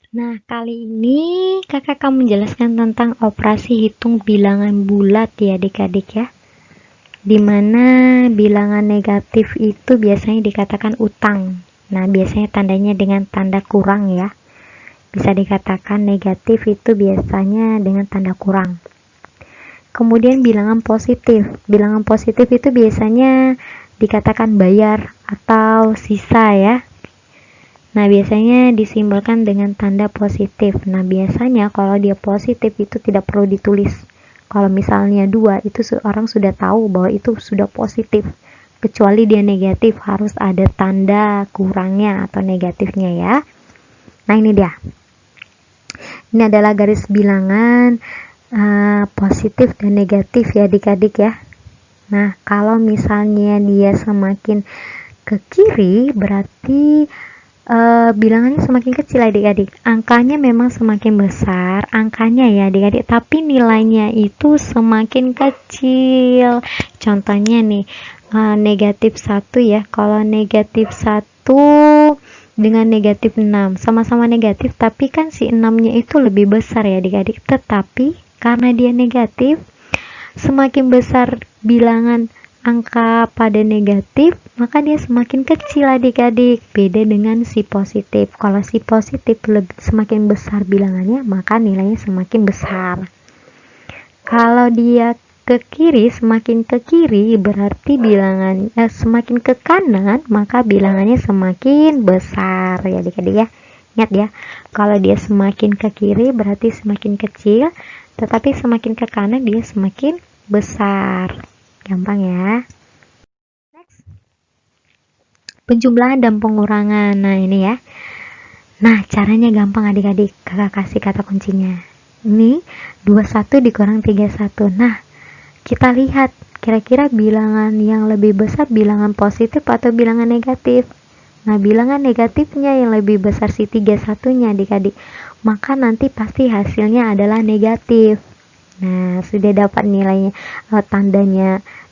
Nah, kali ini kakak akan menjelaskan tentang operasi hitung bilangan bulat ya adik-adik ya. Dimana bilangan negatif itu biasanya dikatakan utang. Nah, biasanya tandanya dengan tanda kurang ya. Bisa dikatakan negatif itu biasanya dengan tanda kurang. Kemudian bilangan positif. Bilangan positif itu biasanya dikatakan bayar atau sisa ya. Nah, biasanya disimbolkan dengan tanda positif. Nah, biasanya kalau dia positif itu tidak perlu ditulis. Kalau misalnya 2, itu orang sudah tahu bahwa itu sudah positif. Kecuali dia negatif, harus ada tanda kurangnya atau negatifnya ya. Nah, ini dia. Ini adalah garis bilangan positif dan negatif ya adik-adik ya. Nah, kalau misalnya dia semakin ke kiri berarti bilangannya semakin kecil adik-adik. Angkanya memang semakin besar, angkanya ya adik-adik, tapi nilainya itu semakin kecil. Contohnya nih, negatif 1 ya. Kalau negatif 1 dengan negatif 6 sama-sama negatif, tapi kan si 6-nya itu lebih besar ya adik-adik. Tetapi karena dia negatif, semakin besar bilangan angka pada negatif, maka dia semakin kecil adik-adik. Beda dengan si positif. Kalau si positif semakin besar bilangannya, maka nilainya semakin besar. Kalau dia ke kiri, semakin ke kiri berarti bilangan semakin ke kanan, maka bilangannya semakin besar ya adik-adik ya. Ingat ya, kalau dia semakin ke kiri berarti semakin kecil, tetapi semakin ke kanan dia semakin besar. Gampang ya. Next. Penjumlahan dan pengurangan. Nah, ini ya. Nah, caranya gampang adik-adik. Kakak kasih kata kuncinya. Ini 21 dikurang 31. Nah, kita lihat kira-kira bilangan yang lebih besar bilangan positif atau bilangan negatif. Nah, bilangan negatifnya yang lebih besar si 31-nya adik-adik. Maka nanti pasti hasilnya adalah negatif. Nah, sudah dapat nilainya,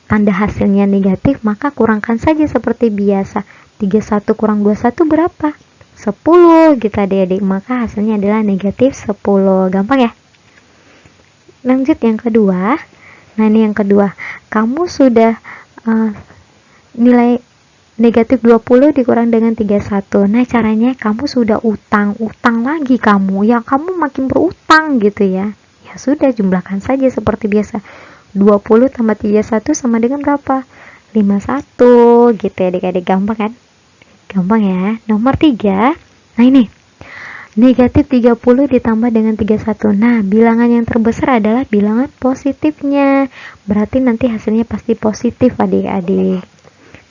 tanda hasilnya negatif, maka kurangkan saja seperti biasa. 31 kurang 21 berapa? 10 gitu adik-adik, maka hasilnya adalah negatif 10. Gampang ya? Lanjut yang kedua. Nah, ini yang kedua. Kamu sudah nilai negatif 20 dikurang dengan 31. Nah, caranya kamu sudah utang lagi kamu. Ya, kamu makin berutang gitu ya. Ya sudah, jumlahkan saja seperti biasa. 20 tambah 31 sama dengan berapa? 51 gitu ya adik-adik. Gampang kan? Gampang ya. Nomor 3. Nah, ini negatif 30 ditambah dengan 31. Nah, bilangan yang terbesar adalah bilangan positifnya. Berarti nanti hasilnya pasti positif adik-adik.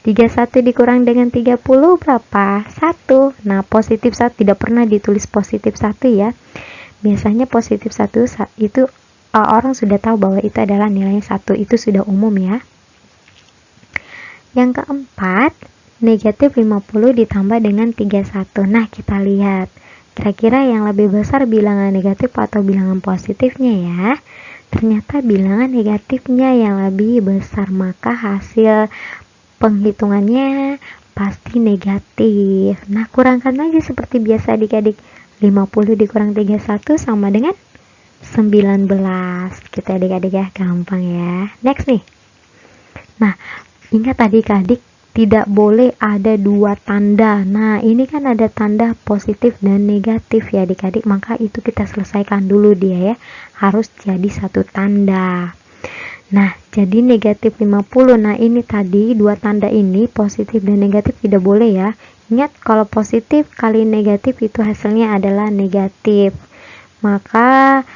31 dikurang dengan 30 berapa? 1. Nah, positif 1 tidak pernah ditulis positif 1 ya. Biasanya positif 1 itu orang sudah tahu bahwa itu adalah nilainya 1. Itu sudah umum ya. Yang keempat, negatif 50 ditambah dengan 31. Nah, kita lihat. Kira-kira yang lebih besar bilangan negatif atau bilangan positifnya ya. Ternyata bilangan negatifnya yang lebih besar, maka hasil penghitungannya pasti negatif. Nah, kurangkan lagi seperti biasa adik-adik. 50 dikurang 31 sama dengan 19. Kita adik-adik ya, gampang ya. Next nih. Nah, ingat adik-adik, tidak boleh ada dua tanda. Nah, ini kan ada tanda positif dan negatif ya adik-adik, maka itu kita selesaikan dulu dia ya. Harus jadi satu tanda. Nah, jadi negatif 50. Nah, ini tadi dua tanda ini, positif dan negatif, tidak boleh ya. Ingat, kalau positif kali negatif itu hasilnya adalah negatif. Maka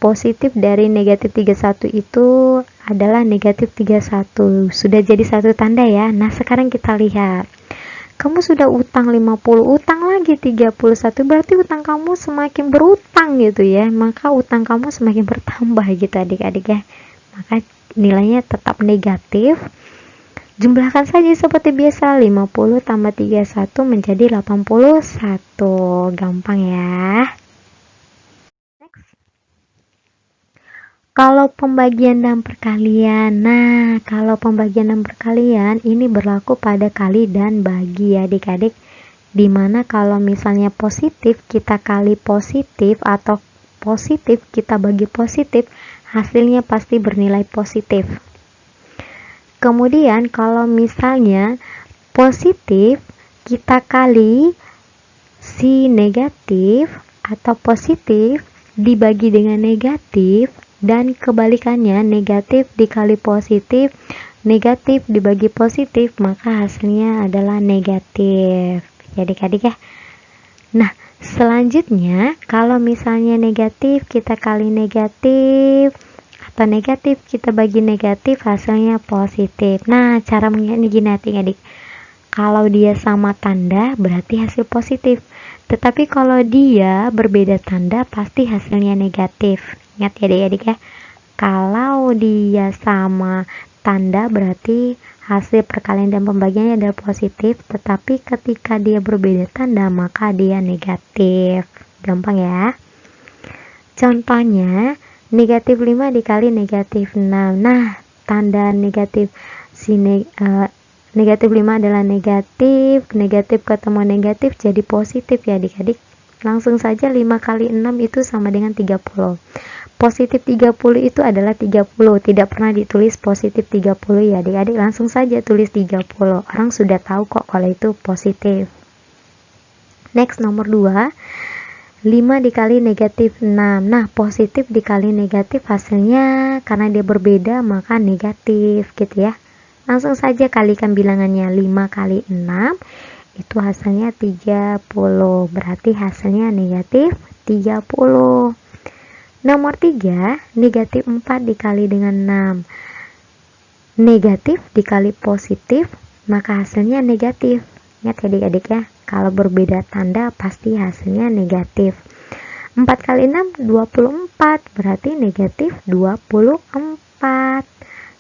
positif dari negatif 31 itu adalah negatif 31. Sudah jadi satu tanda ya. Nah, sekarang kita lihat. Kamu sudah utang 50, utang lagi 31, berarti utang kamu semakin berutang gitu ya. Maka utang kamu semakin bertambah gitu adik-adik ya. Maka nilainya tetap negatif. Jumlahkan saja seperti biasa, 50 tambah 31 menjadi 81. Gampang ya. Kalau pembagian dan perkalian, nah kalau pembagian dan perkalian ini berlaku pada kali dan bagi ya adik-adik. Dimana kalau misalnya positif kita kali positif atau positif kita bagi positif, hasilnya pasti bernilai positif. Kemudian kalau misalnya positif kita kali si negatif atau positif dibagi dengan negatif, dan kebalikannya negatif dikali positif, negatif dibagi positif, maka hasilnya adalah negatif. Ya adik-adik ya. Nah, selanjutnya kalau misalnya negatif kita kali negatif atau negatif kita bagi negatif, hasilnya positif. Nah, cara mengingatnya gini adik-adik. Kalau dia sama tanda berarti hasil positif. Tetapi kalau dia berbeda tanda pasti hasilnya negatif. Ingat ya adik-adik ya. Kalau dia sama tanda berarti hasil perkalian dan pembagiannya adalah positif, tetapi ketika dia berbeda tanda maka dia negatif. Gampang ya. Contohnya negatif 5 dikali negatif 6. Nah, tanda negatif negatif 5 adalah negatif, negatif ketemu negatif jadi positif ya adik-adik. Langsung saja 5 kali 6 itu sama dengan 30. Positif 30 itu adalah 30, tidak pernah ditulis positif 30 ya adik-adik, langsung saja tulis 30. Orang sudah tahu kok kalau itu positif. Next, nomor 2, 5 dikali negatif 6. Nah, positif dikali negatif hasilnya karena dia berbeda maka negatif gitu ya. Langsung saja kalikan bilangannya, 5 kali 6 itu hasilnya 30, berarti hasilnya negatif 30. Nomor 3, negatif 4 dikali dengan 6. Negatif dikali positif, maka hasilnya negatif. Ingat ya adik-adik ya, kalau berbeda tanda pasti hasilnya negatif. 4 kali 6, 24, berarti negatif 24.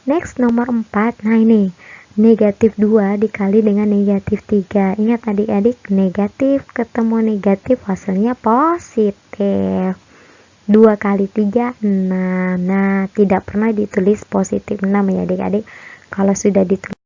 Next, nomor 4, nah ini, negatif 2 dikali dengan negatif 3. Ingat adik-adik, negatif ketemu negatif hasilnya positif. 2 kali 3, 6. Nah, tidak pernah ditulis positif 6 ya adik-adik. Kalau sudah ditulis